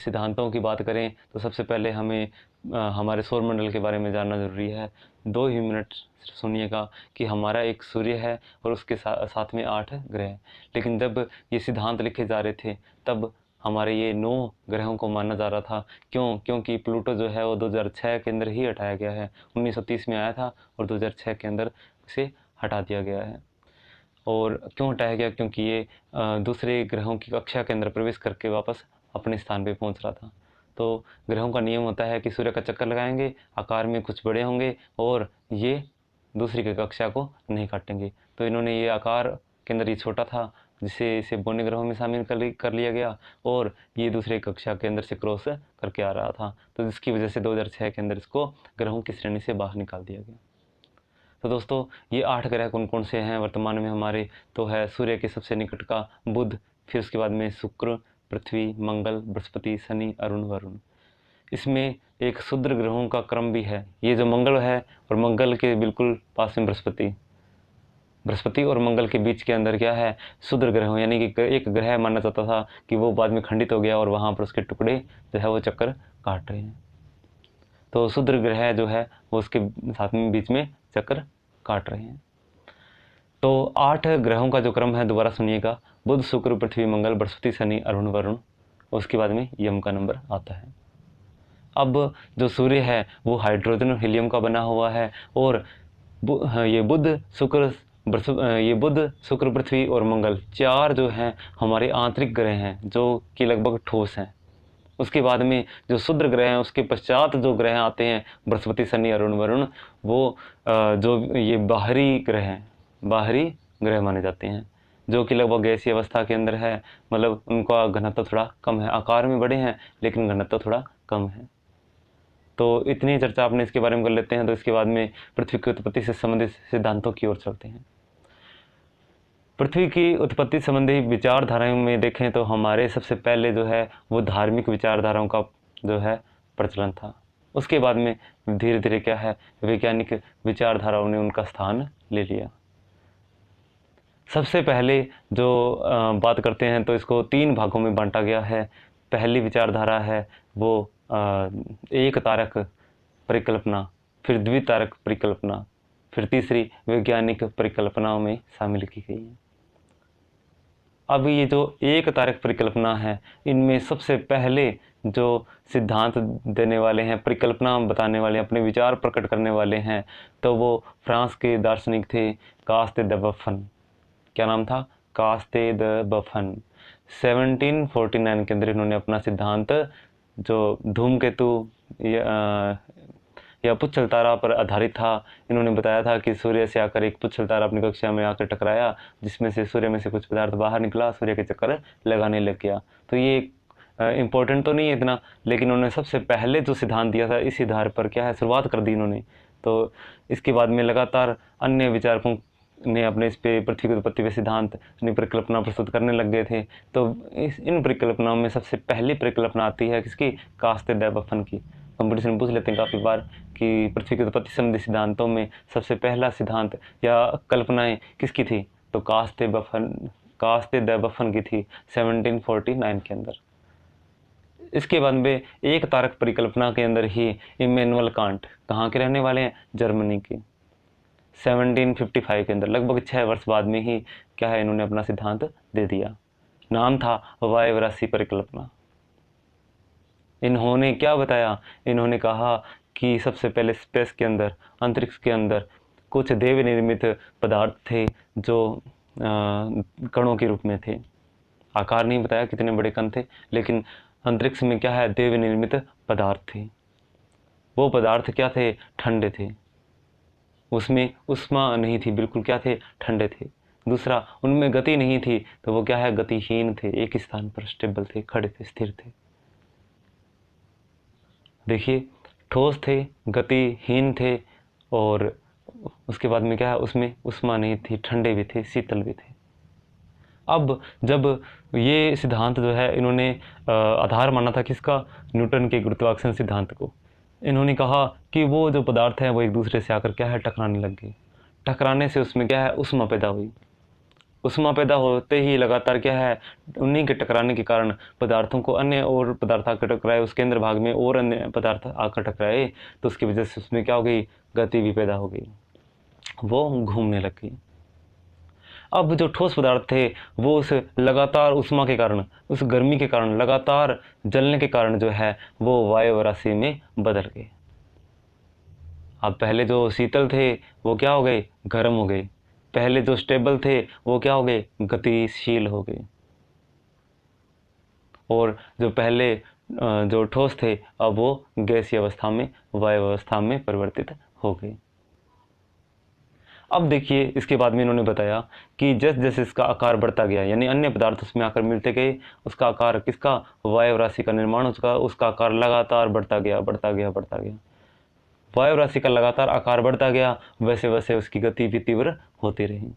सिद्धांतों की बात करें तो सबसे पहले हमें हमारे सौरमंडल के बारे में जानना ज़रूरी है। 2 ही मिनट सुनिएगा कि हमारा एक सूर्य है और उसके साथ में 8 ग्रह हैं। लेकिन जब ये सिद्धांत लिखे जा रहे थे तब हमारे ये 9 ग्रहों को माना जा रहा था। क्योंकि प्लूटो जो है वो 2006 के अंदर ही हटाया गया है। 1930 में आया था और 2006 के अंदर उसे हटा दिया गया है। और क्यों हटाया गया? क्योंकि ये दूसरे ग्रहों की कक्षा के अंदर प्रवेश करके वापस अपने स्थान पे पहुंच रहा था। तो ग्रहों का नियम होता है कि सूर्य का चक्कर लगाएंगे, आकार में कुछ बड़े होंगे और ये दूसरी की कक्षा को नहीं काटेंगे। तो इन्होंने ये आकार के अंदर ये छोटा था जिसे इसे बोने ग्रहों में शामिल कर लिया गया और ये दूसरे कक्षा के अंदर से क्रॉस करके आ रहा था। तो जिसकी वजह से 2006 के अंदर इसको ग्रहों की श्रेणी से बाहर निकाल दिया गया। तो दोस्तों ये 8 ग्रह कौन कौन से हैं वर्तमान में हमारे? तो है सूर्य के सबसे निकट का बुध, फिर उसके बाद में शुक्र, पृथ्वी, मंगल, बृहस्पति, शनि, अरुण, वरुण। इसमें एक क्षुद्र ग्रहों का क्रम भी है। ये जो मंगल है और मंगल के बिल्कुल पास में बृहस्पति और मंगल के बीच के अंदर क्या है? क्षुद्र ग्रह, यानी कि एक ग्रह माना जाता था कि वो बाद में खंडित हो गया और वहाँ पर उसके टुकड़े जो है वो चक्कर काट रहे हैं। तो क्षुद्र ग्रह जो है वो उसके साथ में बीच में चक्कर काट रहे हैं। तो 8 ग्रहों का जो क्रम है दोबारा सुनिएगा: बुध, शुक्र, पृथ्वी, मंगल, बृहस्पति, शनि, अरुण, वरुण। उसके बाद में यम का नंबर आता है। अब जो सूर्य है वो हाइड्रोजन और हीलियम का बना हुआ है और ये बुध, शुक्र, पृथ्वी और मंगल 4 जो हैं हमारे आंतरिक ग्रह हैं जो कि लगभग ठोस हैं। उसके बाद में जो क्षुद्र ग्रह हैं उसके पश्चात जो ग्रह आते हैं बृहस्पति, शनि, अरुण, वरुण, वो जो ये बाहरी ग्रह माने जाते हैं जो कि लगभग गैसीय अवस्था के अंदर है। मतलब उनका घनत्व थोड़ा कम है, आकार में बड़े हैं लेकिन घनत्व थोड़ा कम है। तो इतनी चर्चा आपने इसके बारे में कर लेते हैं। तो इसके बाद में पृथ्वी की उत्पत्ति से संबंधित सिद्धांतों की ओर चलते हैं। पृथ्वी की उत्पत्ति संबंधी विचारधाराओं में देखें तो हमारे सबसे पहले जो है वो धार्मिक विचारधाराओं का जो है प्रचलन था। उसके बाद में धीरे धीरे क्या है, वैज्ञानिक विचारधाराओं ने उनका स्थान ले लिया। सबसे पहले जो बात करते हैं तो इसको 3 भागों में बांटा गया है। पहली विचारधारा है वो एक तारक परिकल्पना, फिर द्वितारक परिकल्पना, फिर तीसरी वैज्ञानिक परिकल्पनाओं में शामिल की गई है। अब ये जो एक तारक परिकल्पना है इनमें सबसे पहले जो सिद्धांत देने वाले हैं, परिकल्पना बताने वाले, अपने विचार प्रकट करने वाले हैं, तो वो फ्रांस के दार्शनिक थे कास्ते द बफन। क्या नाम था? कास्ते द बफन। 1749 के अंदर इन्होंने अपना सिद्धांत जो धूमकेतु या पुच्छल तारा पर आधारित था, इन्होंने बताया था कि सूर्य से आकर एक पुच्छल तारा अपनी कक्षा में आकर टकराया, जिसमें से सूर्य में से कुछ पदार्थ बाहर निकला, सूर्य के चक्कर लगाने लग गया। तो ये इम्पोर्टेंट तो नहीं है इतना, लेकिन उन्होंने सबसे पहले जो सिद्धांत दिया था इसी आधार पर क्या है शुरुआत कर दी इन्होंने। तो इसके बाद में लगातार अन्य विचारकों ने अपने इस पे पृथ्वी की उत्पत्ति पे सिद्धांत अपनी परिकल्पना प्रस्तुत करने लग गए थे। तो इन परिकल्पनाओं में सबसे पहली परिकल्पना आती है किसकी? कास्ते द बफन की। कंपटीशन पूछ लेते हैं काफ़ी बार कि पृथ्वी की उत्पत्ति संबंधी सिद्धांतों में सबसे पहला सिद्धांत या कल्पनाएं किसकी थी? तो कास्ते द बफन की थी 1749 के अंदर। इसके बाद में एक तारक परिकल्पना के अंदर ही इमैनुअल कांट, कहाँ के रहने वाले हैं? जर्मनी के। 1755 के अंदर लगभग 6 वर्ष बाद में ही क्या है इन्होंने अपना सिद्धांत दे दिया। नाम था वायव राशि परिकल्पना। इन्होंने क्या बताया? इन्होंने कहा कि सबसे पहले स्पेस के अंदर, अंतरिक्ष के अंदर कुछ देव निर्मित पदार्थ थे जो कणों के रूप में थे। आकार नहीं बताया कितने बड़े कण थे, लेकिन अंतरिक्ष में क्या है देव निर्मित पदार्थ थे। वो पदार्थ क्या थे? ठंडे थे, उसमें उष्मा नहीं थी, बिल्कुल क्या थे? ठंडे थे। दूसरा, उनमें गति नहीं थी, तो वो क्या है? गतिहीन थे, एक स्थान पर स्टेबल थे, खड़े थे, स्थिर थे। देखिए, ठोस थे, गतिहीन थे और उसके बाद में क्या है उसमें उष्मा नहीं थी, ठंडे भी थे, शीतल भी थे। अब जब ये सिद्धांत जो है इन्होंने आधार माना था किसका? न्यूटन के गुरुत्वाकर्षण सिद्धांत को। इन्होंने कहा कि वो जो पदार्थ हैं वो एक दूसरे से आकर क्या है टकराने लग गए। टकराने से उसमें क्या है ऊष्मा पैदा हुई। उष्मा पैदा होते ही लगातार क्या है, उन्हीं के टकराने के कारण पदार्थों को अन्य और पदार्थ आकर टकराए, उस केंद्र भाग में और अन्य पदार्थ आकर टकराए, तो उसकी वजह से उसमें क्या हो गई, गति भी पैदा हो गई, वो घूमने लग गई। अब जो ठोस पदार्थ थे वो उस लगातार उष्मा के कारण, उस गर्मी के कारण, लगातार जलने के कारण जो है वो वायु राशि में बदल गए। अब पहले जो शीतल थे वो क्या हो गए, गर्म हो गए। पहले जो स्टेबल थे वो क्या हो गए, गतिशील हो गए। और जो पहले जो ठोस थे अब वो गैसीय अवस्था में, वायु अवस्था में परिवर्तित हो गए। अब देखिए इसके बाद में इन्होंने बताया कि जैसे जैसे इसका आकार बढ़ता गया, यानी अन्य पदार्थ उसमें आकर मिलते गए, उसका आकार किसका, वायु राशि का निर्माण, उसका आकार लगातार बढ़ता गया, बढ़ता गया, बढ़ता गया। वायु राशि का लगातार आकार बढ़ता गया, वैसे वैसे उसकी गति भी तीव्र होती रही।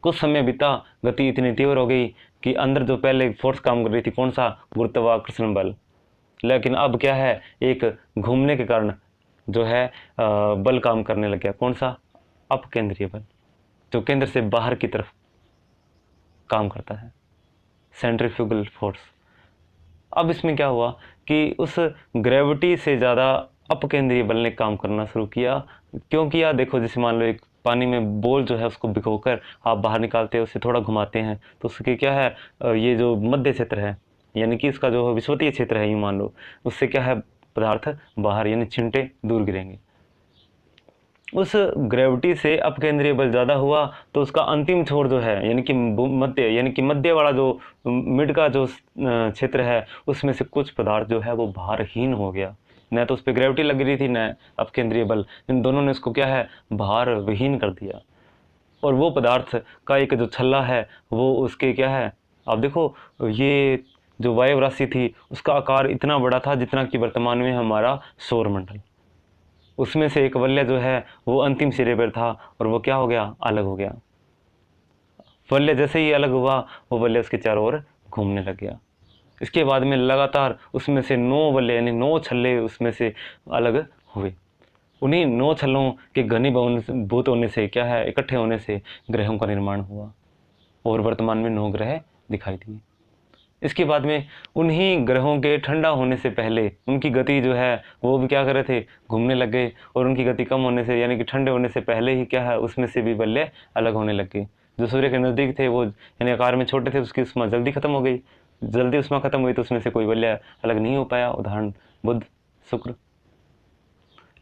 कुछ समय बीता, गति इतनी तीव्र हो गई कि अंदर जो पहले फोर्स काम कर रही थी, कौन सा, गुरुत्वाकर्षण बल, लेकिन अब क्या है, एक घूमने के कारण जो है बल काम करने लग गया, कौन सा, अपकेंद्रीय बल, जो केंद्र से बाहर की तरफ काम करता है, सेंट्रीफ्यूगल फोर्स। अब इसमें क्या हुआ कि उस ग्रेविटी से ज़्यादा अपकेंद्रीय बल ने काम करना शुरू किया। क्यों किया, देखो जैसे मान लो एक पानी में बॉल जो है उसको भिगोकर आप बाहर निकालते हैं, उसे थोड़ा घुमाते हैं, तो उसके क्या है, ये जो मध्य क्षेत्र है, यानी कि इसका जो विषुवतीय क्षेत्र है, यूँ मान लो, उससे क्या है, पदार्थ बाहर यानी छिंटे दूर गिरेंगे। उस ग्रेविटी से अपकेंद्रीय बल ज़्यादा हुआ तो उसका अंतिम छोर जो है, यानी कि मध्य, यानी कि मध्य वाला जो मिड का जो क्षेत्र है, उसमें से कुछ पदार्थ जो है वो भारहीन हो गया। न तो उस पर ग्रेविटी लग रही थी, न अपकेंद्रीय बल, इन दोनों ने उसको क्या है, भार विहीन कर दिया। और वो पदार्थ का एक जो छल्ला है वो उसके क्या है, आप देखो ये जो वायु राशि थी उसका आकार इतना बड़ा था जितना कि वर्तमान में हमारा सौरमंडल। उसमें से एक वलय जो है वो अंतिम सिरे पर था और वो क्या हो गया, अलग हो गया। वलय जैसे ही अलग हुआ, वो वलय उसके चारों ओर घूमने लग गया। इसके बाद में लगातार उसमें से 9 वलय यानी 9 छल्ले उसमें से अलग हुए। उन्हीं 9 छल्लों के घनीभूत होने से क्या है, इकट्ठे होने से ग्रहों का निर्माण हुआ और वर्तमान में 9 ग्रह दिखाई दिए। इसके बाद में उन्हीं ग्रहों के ठंडा होने से पहले उनकी गति जो है वो भी क्या कर रहे थे, घूमने लग गए, और उनकी गति कम होने से यानी कि ठंडे होने से पहले ही क्या है, उसमें से भी वलय अलग होने लग गए। जो सूर्य के नज़दीक थे वो यानी आकार में छोटे थे, उसकी उष्मा जल्दी खत्म हो गई, जल्दी उष्मा खत्म हुई तो उसमें से कोई वलय अलग नहीं हो पाया, उदाहरण बुध, शुक्र।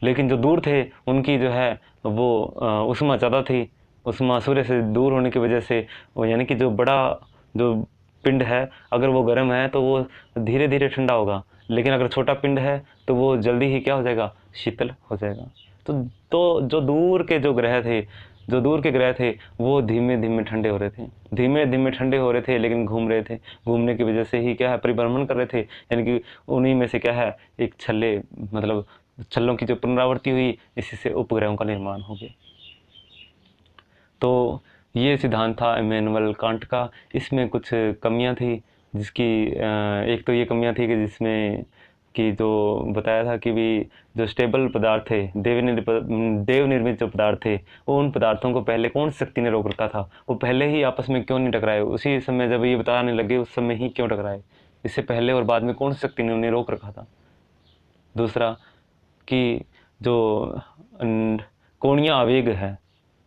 लेकिन जो दूर थे उनकी जो है वो उष्मा ज़्यादा थी, उष्मा सूर्य से दूर होने की वजह से वो, यानी कि जो बड़ा जो पिंड है अगर वो गर्म है तो वो धीरे धीरे ठंडा होगा, लेकिन अगर छोटा पिंड है तो वो जल्दी ही क्या हो जाएगा, शीतल हो जाएगा। तो जो दूर के जो ग्रह थे, जो दूर के ग्रह थे वो धीमे धीमे ठंडे हो रहे थे, धीमे धीमे ठंडे हो रहे थे, लेकिन घूम रहे थे, घूमने की वजह से ही क्या है, परिभ्रमण कर रहे थे, यानी कि उन्हीं में से क्या है, एक छल्ले मतलब छल्लों की जो पुनरावृत्ति हुई, इसी से उपग्रहों का निर्माण हो गया। तो ये सिद्धांत था इमैनुअल कांट का। इसमें कुछ कमियां थी, जिसकी एक तो ये कमियां थी कि जिसमें कि जो बताया था कि भी जो स्टेबल पदार्थ थे, देव निर्मित जो पदार्थ थे, वो उन पदार्थों को पहले कौन सी शक्ति ने रोक रखा था, वो पहले ही आपस में क्यों नहीं टकराए, उसी समय जब ये बताने लगे उस समय ही क्यों टकराए, इससे पहले और बाद में कौन सी शक्ति ने उन्हें रोक रखा था। दूसरा कि जो कोणीय आवेग है,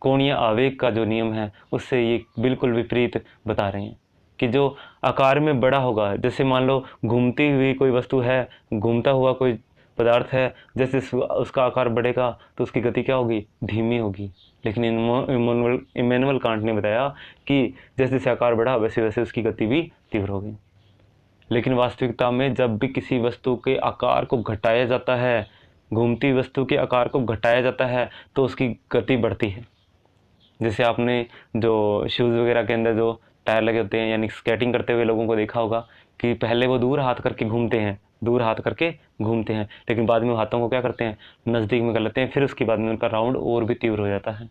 कोणीय आवेग का जो नियम है उससे ये बिल्कुल विपरीत बता रहे हैं कि जो आकार में बड़ा होगा, जैसे मान लो घूमती हुई कोई वस्तु है, घूमता हुआ कोई पदार्थ है, जैसे उसका आकार बढ़ेगा तो उसकी गति क्या होगी, धीमी होगी। लेकिन इमैनुअल कांट ने बताया कि जैसे जैसे आकार बढ़ा वैसे वैसे उसकी गति भी तीव्र होगी। लेकिन वास्तविकता में जब भी किसी वस्तु के आकार को घटाया जाता है, घूमती वस्तु के आकार को घटाया जाता है तो उसकी गति बढ़ती है। जैसे आपने जो शूज़ वगैरह के अंदर जो टायर लगे होते हैं, यानी स्केटिंग करते हुए लोगों को देखा होगा कि पहले वो दूर हाथ करके घूमते हैं, दूर हाथ करके घूमते हैं, लेकिन बाद में हाथों को क्या करते हैं, नज़दीक में कर लेते हैं, फिर उसके बाद में उनका राउंड और भी तीव्र हो जाता है।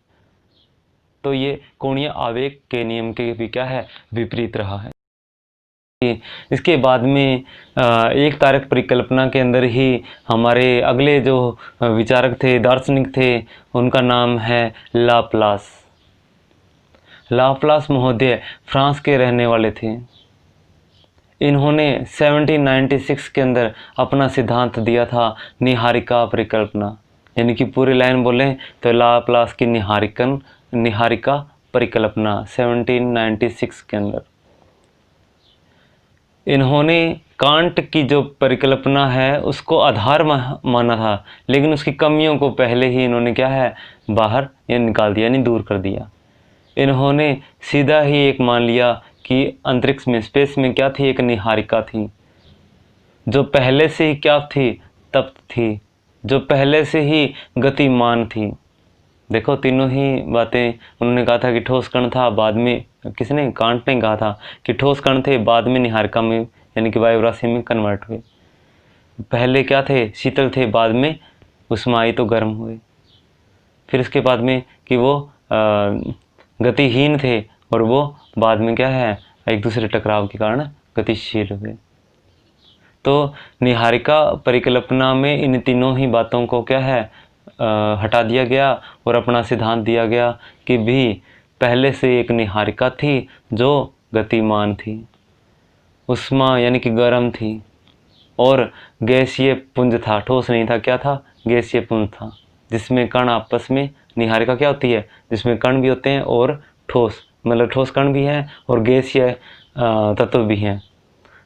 तो ये कोणीय आवेग के नियम के भी क्या है, विपरीत रहा है। इसके बाद में एक तारक परिकल्पना के अंदर ही हमारे अगले जो विचारक थे, दार्शनिक थे, उनका नाम है लाप्लास। लाप्लास महोदय फ्रांस के रहने वाले थे। इन्होंने 1796 के अंदर अपना सिद्धांत दिया था निहारिका परिकल्पना, यानी कि पूरी लाइन बोलें तो लाप्लास की निहारिका परिकल्पना 1796 के अंदर। इन्होंने कांट की जो परिकल्पना है उसको आधार माना था, लेकिन उसकी कमियों को पहले ही इन्होंने क्या है बाहर निकाल दिया, यानी दूर कर दिया। इन्होंने सीधा ही एक मान लिया कि अंतरिक्ष में, स्पेस में क्या थी, एक निहारिका थी जो पहले से ही क्या थी, तप्त थी, जो पहले से ही गतिमान थी। देखो तीनों ही बातें उन्होंने कहा था कि ठोस कण था, बाद में किसने, कांट ने कहा था कि ठोस कण थे, बाद में निहारिका में यानी कि वायु राशि में कन्वर्ट हुए। पहले क्या थे, शीतल थे, बाद में उसमें आई तो गर्म हुए। फिर इसके बाद में कि वो गतिहीन थे और वो बाद में क्या है एक दूसरे टकराव के कारण गतिशील हुए। तो निहारिका परिकल्पना में इन तीनों ही बातों को क्या है हटा दिया गया और अपना सिद्धांत दिया गया कि भी पहले से एक निहारिका थी जो गतिमान थी, उष्मा यानी कि गर्म थी, और गैसीय पुंज था, ठोस नहीं था। क्या था, गैसीय पुंज था, जिसमें कण आपस में, निहारिका क्या होती है जिसमें कण भी होते हैं और ठोस, मतलब ठोस कण भी हैं और गैसीय तत्व भी हैं।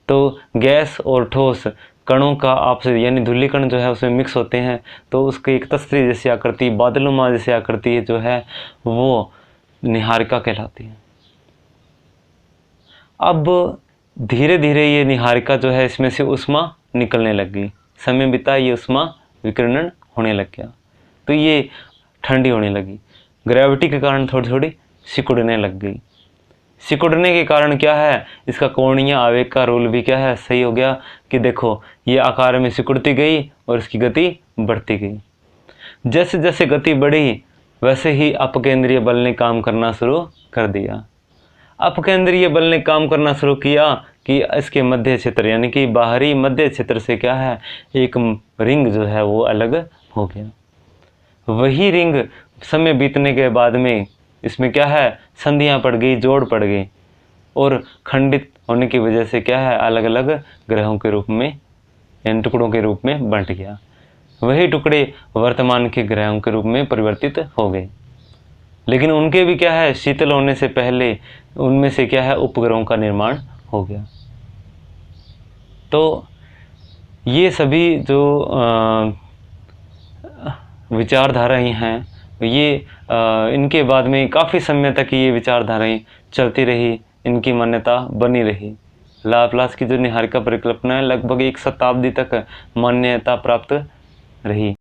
तो गैस और ठोस कणों का आपस यानी धूलिकण जो है उसमें मिक्स होते हैं, तो उसकी एक तस्तरी जैसी आकृति, बादलनुमा जैसी आकृति जो है वो निहारिका कहलाती है। अब धीरे धीरे ये निहारिका जो है इसमें से उष्मा निकलने लग गई, समय बिता ये उष्मा विकिरण होने लग गया, तो ये ठंडी होने लगी। ग्रेविटी के कारण थोड़ी थोड़ी सिकुड़ने लग गई। सिकुड़ने के कारण क्या है, इसका कोणीय आवेग का रोल भी क्या है सही हो गया कि देखो ये आकार में सिकुड़ती गई और इसकी गति बढ़ती गई। जैसे जैसे गति बढ़ी वैसे ही अपकेंद्रीय बल ने काम करना शुरू कर दिया। अपकेंद्रीय बल ने काम करना शुरू किया कि इसके मध्य क्षेत्र यानी कि बाहरी मध्य क्षेत्र से क्या है एक रिंग जो है वो अलग हो गया। वही रिंग समय बीतने के बाद में इसमें क्या है संधियां पड़ गई, जोड़ पड़ गई, और खंडित होने की वजह से क्या है अलग अलग ग्रहों के रूप में यानी टुकड़ों के रूप में बंट गया। वही टुकड़े वर्तमान के ग्रहों के रूप में परिवर्तित हो गए, लेकिन उनके भी क्या है शीतल होने से पहले उनमें से क्या है उपग्रहों का निर्माण हो गया। तो ये सभी जो विचारधाराएं हैं ये इनके बाद में काफ़ी समय तक ये विचारधाराएं चलती रही, इनकी मान्यता बनी रही। लाप्लास की जो निहारिका परिकल्पना है लगभग 1 शताब्दी तक मान्यता प्राप्त रही।